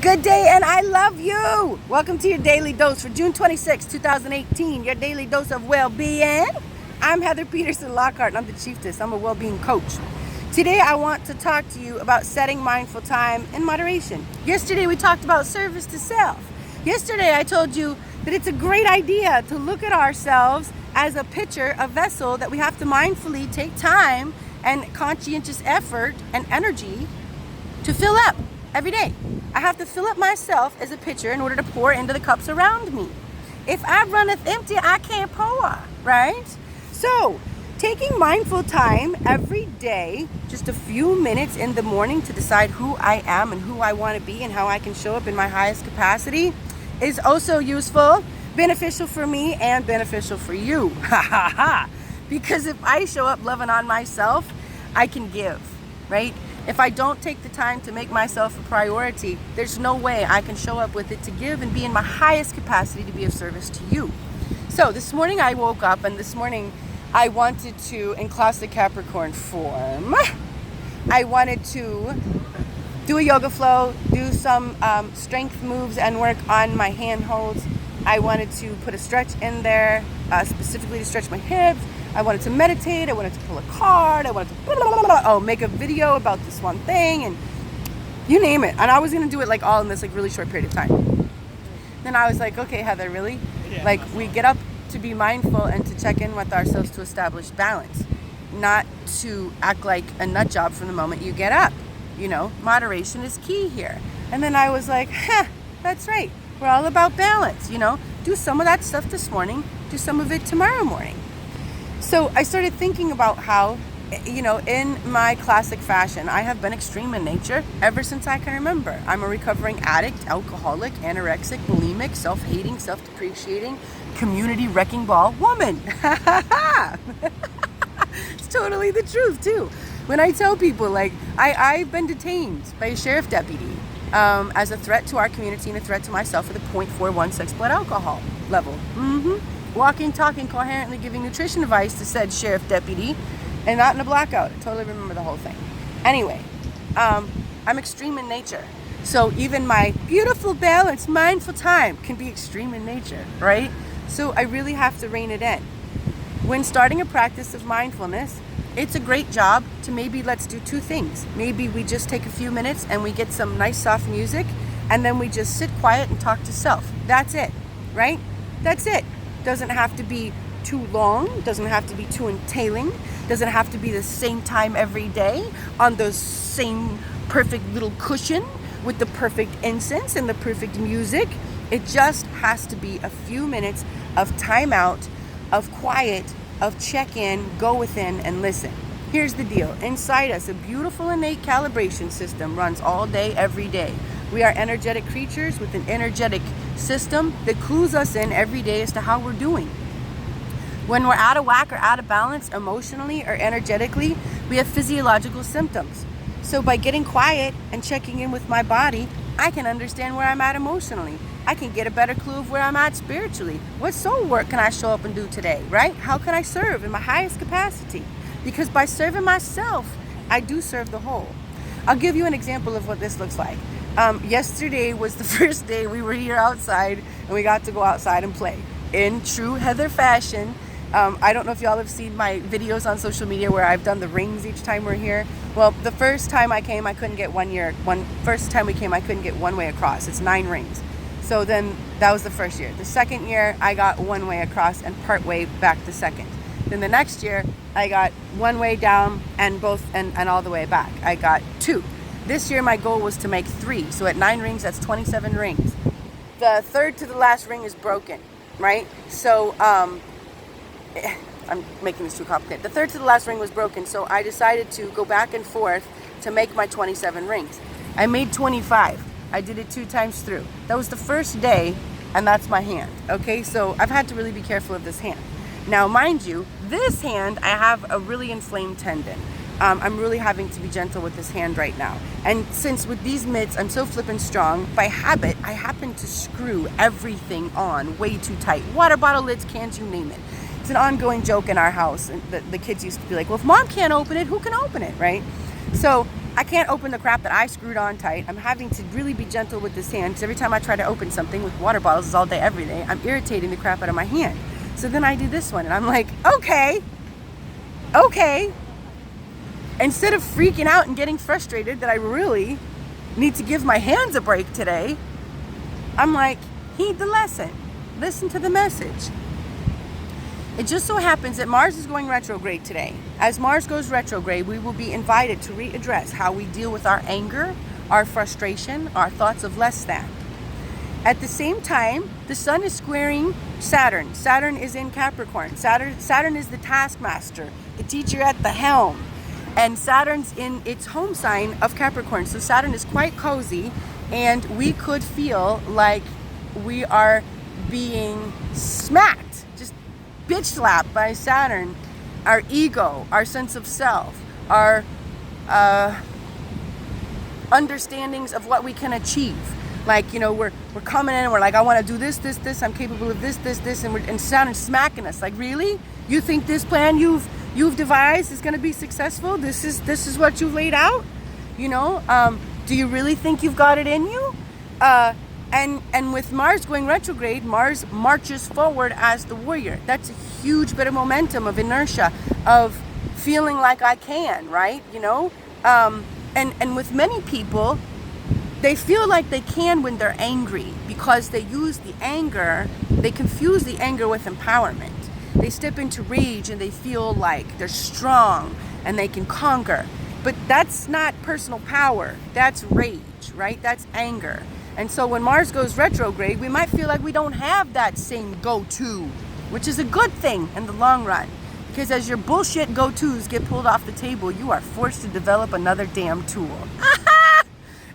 Good day, and I love you. Welcome to your daily dose for June 26, 2018. Your daily dose of well-being. I'm Heather Peterson, Lockhart, and I'm the Chieftess. I'm a well-being coach. Today, I want to talk to you about setting mindful time in moderation. Yesterday, we talked about service to self. Yesterday, I told you that it's a great idea to look at ourselves as a pitcher, a vessel that we have to mindfully take time and conscientious effort and energy to fill up every day. I have to fill up myself as a pitcher in order to pour into the cups around me. If I runneth empty, I can't pour, right? So, taking mindful time every day, just a few minutes in the morning to decide who I am and who I want to be and how I can show up in my highest capacity is also useful, beneficial for me, and beneficial for you. Because if I show up loving on myself, I can give, right? If I don't take the time to make myself a priority, there's no way I can show up with it to give and be in my highest capacity to be of service to you. So this morning I woke up, and this morning I wanted to, in classic Capricorn form, I wanted to do a yoga flow, do some strength moves and work on my hand holds. I wanted to put a stretch in there, specifically to stretch my hips. I wanted to meditate, I wanted to pull a card, I wanted to make a video about this one thing, and you name it. And I was gonna do it all in this really short period of time. Then I was like, okay, Heather, really? We get up to be mindful and to check in with ourselves to establish balance, not to act like a nut job from the moment you get up. You know, moderation is key here. And then I was like, that's right. We're all about balance, Do some of that stuff this morning, do some of it tomorrow morning. So I started thinking about how, in my classic fashion, I have been extreme in nature ever since I can remember. I'm a recovering addict, alcoholic, anorexic, bulimic, self-hating, self-depreciating, community wrecking ball woman. It's totally the truth, too. When I tell people, I've been detained by a sheriff deputy as a threat to our community and a threat to myself with a 0.41 sex blood alcohol level. Walking, talking, coherently giving nutrition advice to said sheriff deputy, and not in a blackout. I totally remember the whole thing. Anyway, I'm extreme in nature. So even my beautiful, balanced, mindful time can be extreme in nature, right? So I really have to rein it in. When starting a practice of mindfulness, it's a great job to let's do two things. Maybe we just take a few minutes and we get some nice soft music, and then we just sit quiet and talk to self. That's it, right? That's it. Doesn't have to be too long, doesn't have to be too entailing, doesn't have to be the same time every day on the same perfect little cushion with the perfect incense and the perfect music. It just has to be a few minutes of time out, of quiet, of check-in, go within, and listen. Here's the deal. Inside us, a beautiful innate calibration system runs all day, every day. We are energetic creatures with an energetic system that clues us in every day as to how we're doing. When we're out of whack or out of balance emotionally or energetically, we have physiological symptoms. So by getting quiet and checking in with my body, I can understand where I'm at emotionally. I can get a better clue of where I'm at spiritually. What soul work can I show up and do today, right? How can I serve in my highest capacity? Because by serving myself, I do serve the whole. I'll give you an example of what this looks like. Yesterday was the first day we were here outside, and we got to go outside and play. In true Heather fashion, I don't know if y'all have seen my videos on social media where I've done the rings each time we're here. Well, the first time I came, I couldn't get first time we came, I couldn't get one way across. It's 9 rings. So then that was the first year. The second year, I got one way across and part way back the second. Then the next year, I got one way down and all the way back. I got 2. This year, my goal was to make 3. So at 9 rings, that's 27 rings. The third to the last ring is broken, right? So I'm making this too complicated. The third to the last ring was broken, so I decided to go back and forth to make my 27 rings. I made 25. I did it 2 times through. That was the first day, and that's my hand, okay? So I've had to really be careful of this hand. Now, mind you, this hand, I have a really inflamed tendon. I'm really having to be gentle with this hand right now. And since with these mitts, I'm so flippin' strong, by habit, I happen to screw everything on way too tight. Water bottle lids, cans, you name it. It's an ongoing joke in our house. And the kids used to be like, well, if mom can't open it, who can open it, right? So I can't open the crap that I screwed on tight. I'm having to really be gentle with this hand, because every time I try to open something with water bottles all day, every day, I'm irritating the crap out of my hand. So then I do this one, and I'm like, okay. Instead of freaking out and getting frustrated that I really need to give my hands a break today, I'm like, heed the lesson. Listen to the message. It just so happens that Mars is going retrograde today. As Mars goes retrograde, we will be invited to readdress how we deal with our anger, our frustration, our thoughts of less than. At the same time, the Sun is squaring Saturn. Saturn is in Capricorn. Saturn is the taskmaster, the teacher at the helm. And Saturn's in its home sign of Capricorn. So Saturn is quite cozy, and we could feel like we are being smacked, just bitch slapped by Saturn. Our ego, our sense of self, our understandings of what we can achieve. Like, you know, we're coming in and we're like, I want to do this, I'm capable of this, and Saturn's smacking us. Like, really? You think this plan you've devised is going to be successful? This is what you've laid out? You know, do you really think you've got it in you? And with Mars going retrograde, Mars marches forward as the warrior. That's a huge bit of momentum, of inertia, of feeling like I can, right? You know, and with many people, they feel like they can when they're angry, because they use the anger, they confuse the anger with empowerment. They step into rage and they feel like they're strong and they can conquer. But that's not personal power. That's rage, right? That's anger. And so when Mars goes retrograde, we might feel like we don't have that same go-to, which is a good thing in the long run. Because as your bullshit go-tos get pulled off the table, you are forced to develop another damn tool.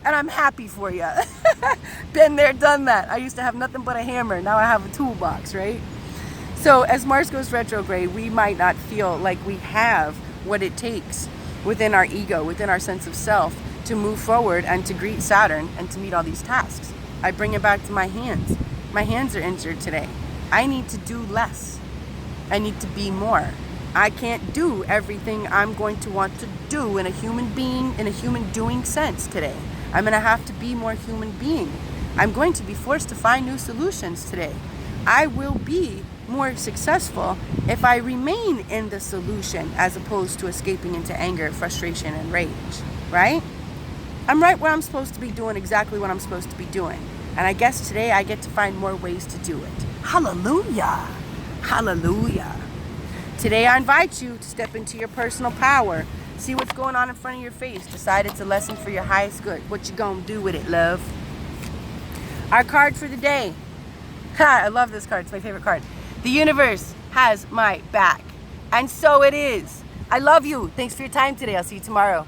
And I'm happy for you. Been there, done that. I used to have nothing but a hammer. Now I have a toolbox, right? So as Mars goes retrograde, we might not feel like we have what it takes within our ego, within our sense of self, to move forward and to greet Saturn and to meet all these tasks. I bring it back to my hands. My hands are injured today. I need to do less. I need to be more. I can't do everything I'm going to want to do in a human being, in a human doing sense today. I'm going to have to be more human being. I'm going to be forced to find new solutions today. I will be more successful if I remain in the solution as opposed to escaping into anger, frustration, and rage, right? I'm right where I'm supposed to be doing exactly what I'm supposed to be doing. And I guess today I get to find more ways to do it. Hallelujah. Hallelujah. Today I invite you to step into your personal power. See what's going on in front of your face. Decide it's a lesson for your highest good. What you gonna do with it, love? Our card for the day. I love this card. It's my favorite card. The universe has my back. And so it is. I love you. Thanks for your time today. I'll see you tomorrow.